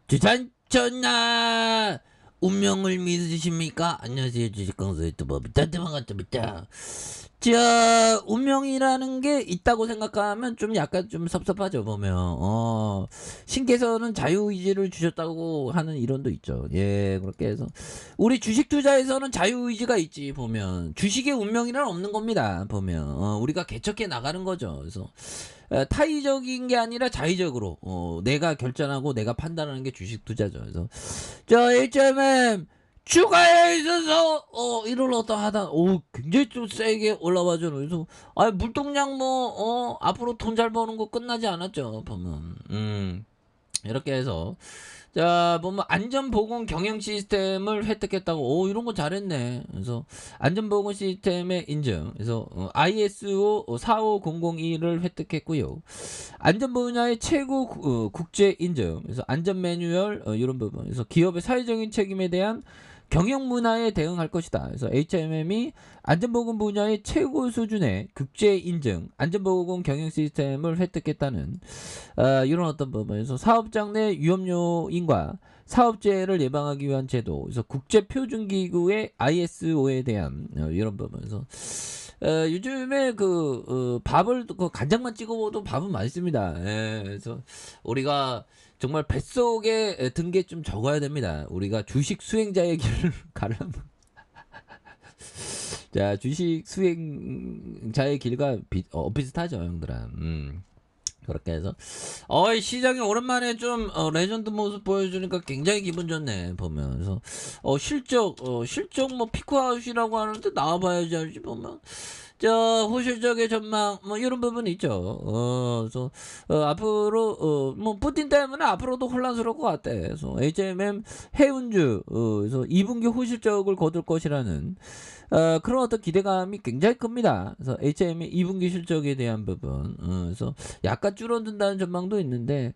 주산전나 운명을 믿으십니까? 안녕하세요, 주식강사 유튜버 반갑습니다. 자, 운명이라는 게 있다고 생각하면 좀 약간 좀 섭섭하죠. 보면 신께서는 자유의지를 주셨다고 하는 이론도 있죠. 예, 그렇게 해서 우리 주식 투자에서는 자유의지가 있지. 보면 주식의 운명이란 없는 겁니다. 보면 우리가 개척해 나가는 거죠. 그래서 타의적인 게 아니라 자의적으로 내가 결정하고 내가 판단하는 게 주식 투자죠. 그래서 저 HMM 추가에 있어서 이를 하다 굉장히 좀 세게 올라와죠. 그래서 물동량 앞으로 돈 잘 버는 거 끝나지 않았죠. 보면 이렇게 해서 자, 보면 안전보건 경영 시스템을 획득했다고. 이런 거 잘했네. 그래서 안전보건 시스템의 인증. 그래서 ISO 45002를 획득했고요. 안전 분야의 최고 국제 인증. 그래서 안전 매뉴얼 이런 부분. 그래서 기업의 사회적인 책임에 대한 경영 문화에 대응할 것이다. 그래서 HMM이 안전보건 분야의 최고 수준의 국제 인증, 안전보건 경영 시스템을 획득했다는 이런 어떤 부분에서 사업장 내 위험 요인과 사업재해를 예방하기 위한 제도, 그래서 국제표준기구의 ISO에 대한 이런 부분에서 요즘에 밥을 간장만 찍어 먹어도 밥은 맛있습니다. 예, 그래서 우리가 정말 뱃속에 든 게 좀 적어야 됩니다. 우리가 주식 수행자의 길을 가려면 자, 주식 수행자의 길과 비슷하죠, 형들아. 그렇게 해서 시장이 오랜만에 좀 레전드 모습 보여주니까 굉장히 기분 좋네. 보면서 실적 뭐 피크아웃이라고 하는데 나와봐야지 알지. 보면 저 호실적의 전망 뭐 이런 부분이 있죠. 그래서 앞으로 뭐 푸틴 때문에 앞으로도 혼란스러울 것 같대. 그래서 HMM 해운주 그래서 2분기 호실적을 거둘 것이라는 그런 어떤 기대감이 굉장히 큽니다. 그래서 HM의 2분기 실적에 대한 부분, 그래서 약간 줄어든다는 전망도 있는데,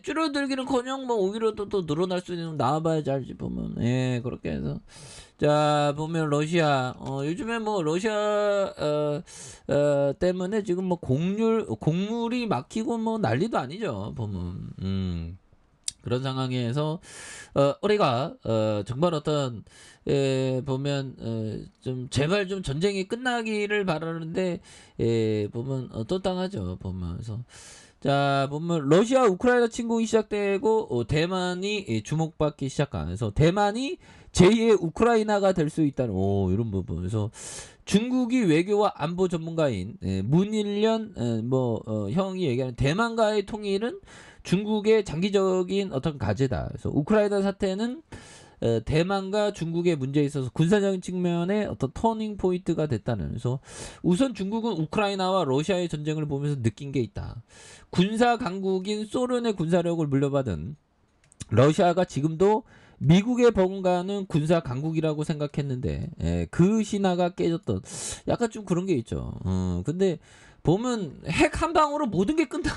줄어들기는커녕 뭐 오히려 또 늘어날 수 있는 나와봐야지 알지. 보면 그렇게 해서 자, 보면 러시아 요즘에 뭐 러시아 때문에 지금 뭐 곡물이 막히고 뭐 난리도 아니죠. 보면 그런 상황에서 우리가 정말 어떤 보면 좀 제발 좀 전쟁이 끝나기를 바라는데 보면 또 당하죠. 보면서 자, 보면 러시아 우크라이나 침공이 시작되고 대만이 주목받기 시작한. 그래서 대만이 제2의 우크라이나가 될 수 있다는 이런 부분. 그래서 중국이 외교와 안보 전문가인 문일련 형이 얘기하는 대만과의 통일은 중국의 장기적인 어떤 과제다. 그래서 우크라이나 사태는 대만과 중국의 문제에 있어서 군사적인 측면의 어떤 터닝 포인트가 됐다는. 그래서 우선 중국은 우크라이나와 러시아의 전쟁을 보면서 느낀 게 있다. 군사 강국인 소련의 군사력을 물려받은 러시아가 지금도 미국에 버금가는 군사 강국이라고 생각했는데 그 신화가 깨졌던 약간 좀 그런 게 있죠. 근데 보면 핵 한 방으로 모든 게 끝나.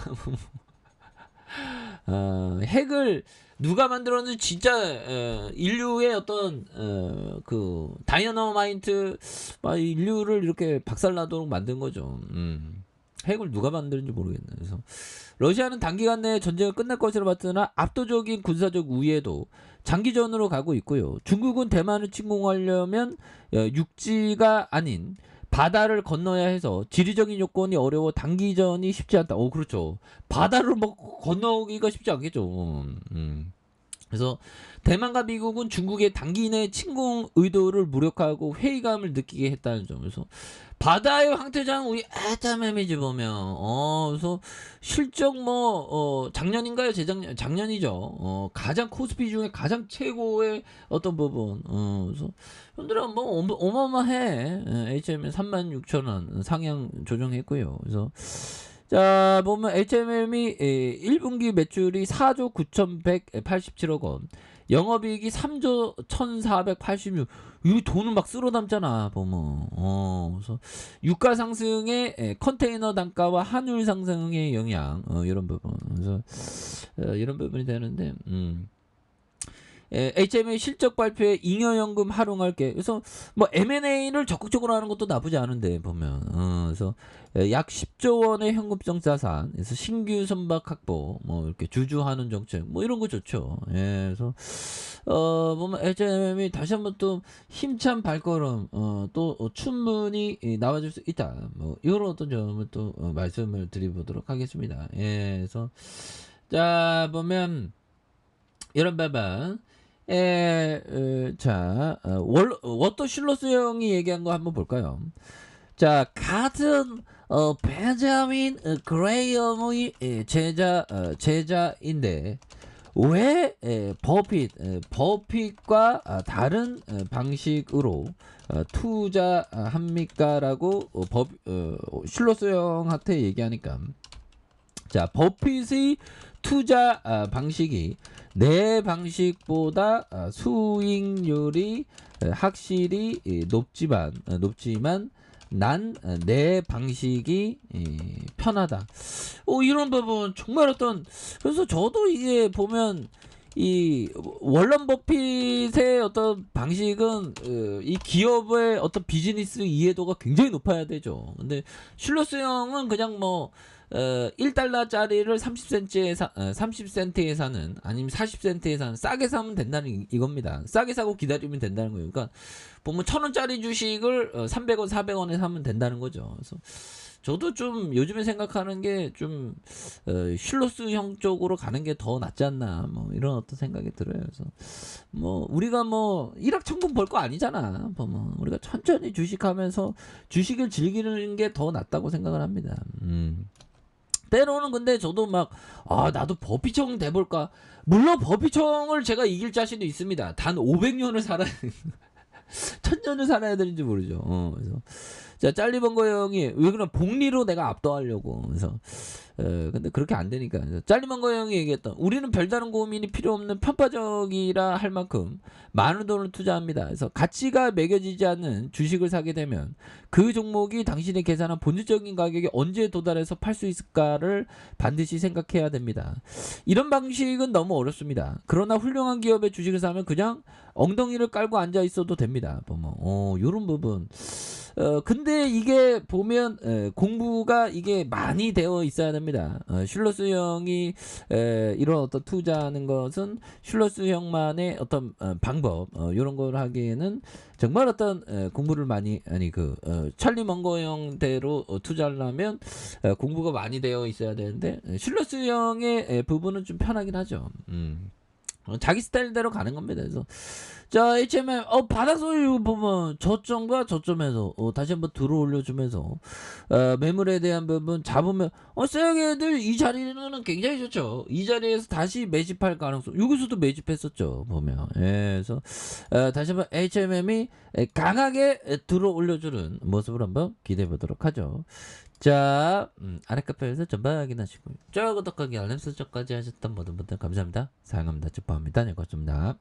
핵을 누가 만들었는지 진짜 인류의 어떤 그 다이너마이트 인류를 이렇게 박살나도록 만든 거죠. 핵을 누가 만드는지 모르겠네. 그래서 러시아는 단기간 내에 전쟁을 끝낼 것이라 봤으나 압도적인 군사적 우위에도 장기전으로 가고 있고요. 중국은 대만을 침공하려면 육지가 아닌 바다를 건너야 해서 지리적인 요건이 어려워 단기전이 쉽지 않다. 그렇죠. 바다를 뭐 건너기가 쉽지 않겠죠. 그래서 대만과 미국은 중국의 단기 내 침공 의도를 무력화하고 회의감을 느끼게 했다는 점에서 바다의 황태자는 우리 애타매미지 보면 그래서 실적 작년인가요? 작년이죠. 가장 코스피 중에 가장 최고의 어떤 부분. 그래서 형들은 뭐 어마어마해. HM은 36,000원 상향 조정했고요. 그래서 자, 보면 HMM이 1분기 매출이 4조 9,187억 원, 영업이익이 3조 1,486. 이 돈을 막 쓸어 담잖아. 보면 그래서 유가 상승에 컨테이너 단가와 환율 상승의 영향 이런 부분. 그래서 이런 부분이 되는데 HMA 실적 발표에 잉여연금 활용할게. 그래서 뭐 M&A를 적극적으로 하는 것도 나쁘지 않은데 보면 그래서 약 10조 원의 현금성 자산, 그래서 신규 선박 확보, 뭐 이렇게 주주하는 정책, 뭐 이런 거 좋죠. 그래서 보면 HM이 다시 한번 또 힘찬 발걸음, 또 충분히 나와줄 수 있다. 뭐 이런 어떤 점을 또 말씀을 드려보도록 하겠습니다. 그래서 자 보면 이런 부분. 자, 워터 실로스 형이 얘기한 거 한번 볼까요? 자, 같은 베자민 그레이엄의 제자인데 왜 버핏과 다른 방식으로 투자합니까라고 실로스 형한테 얘기하니까, 자, 버핏의 투자 방식이 내 방식보다 수익률이 확실히 높지만 난 내 방식이 편하다. 이런 부분 정말 어떤, 그래서 저도 이게 보면 이 월런 버핏의 어떤 방식은 이 기업의 어떤 비즈니스 이해도가 굉장히 높아야 되죠. 근데 슐러스 형은 그냥 뭐 1달러짜리를 30센트에 사는, 아니면 40센트에 사는, 싸게 사면 된다는 이겁니다. 싸게 사고 기다리면 된다는 거예요. 그러니까 보면 1,000원짜리 주식을 300원, 400원에 사면 된다는 거죠. 그래서 저도 좀 요즘에 생각하는 게 좀 슐로스 형 쪽으로 가는 게 더 낫지 않나, 뭐 이런 어떤 생각이 들어요. 그래서 뭐 우리가 뭐 1억 천금 벌 거 아니잖아. 뭐 우리가 천천히 주식하면서 주식을 즐기는 게 더 낫다고 생각을 합니다. 때로는 근데 저도 막 나도 버피청 돼볼까. 물론 버피청을 제가 이길 자신도 있습니다. 단 500년을 살아야 1000년을 살아야 되는지 모르죠. 그래서 자, 짤리번거 형이 왜 그런 복리로 내가 압도하려고. 그래서 근데 그렇게 안 되니까. 짤리번거 형이 얘기했던, 우리는 별다른 고민이 필요 없는 편파적이라 할 만큼 많은 돈을 투자합니다. 그래서 가치가 매겨지지 않는 주식을 사게 되면 그 종목이 당신이 계산한 본질적인 가격에 언제 도달해서 팔 수 있을까를 반드시 생각해야 됩니다. 이런 방식은 너무 어렵습니다. 그러나 훌륭한 기업의 주식을 사면 그냥 엉덩이를 깔고 앉아 있어도 됩니다. 뭐 요런 부분. 근데 이게 보면 공부가 이게 많이 되어 있어야 됩니다. 슐러스 형이 이런 어떤 투자하는 것은 슐러스 형만의 어떤 방법, 이런 걸 하기에는 정말 어떤 공부를 많이, 아니 찰리 먼거 형대로 투자하려면 공부가 많이 되어 있어야 되는데, 슐러스 형의 부분은 좀 편하긴 하죠. 자기 스타일대로 가는 겁니다. 그래서 자, HMM 바닥 소리 보면 저점과 저점에서 다시 한번 들어 올려주면서 매물에 대한 부분 잡으면 세게들 이 자리는 굉장히 좋죠. 이 자리에서 다시 매집할 가능성, 여기서도 매집했었죠 보면. 그래서 다시 한번 HMM이 강하게 들어 올려주는 모습을 한번 기대해 보도록 하죠. 자, 아랫카페에서 전방 확인하시고요. 구독하기, 알림 설정까지 하셨던 모든 분들 감사합니다. 사랑합니다. 축복합니다. 네, 고맙습니다.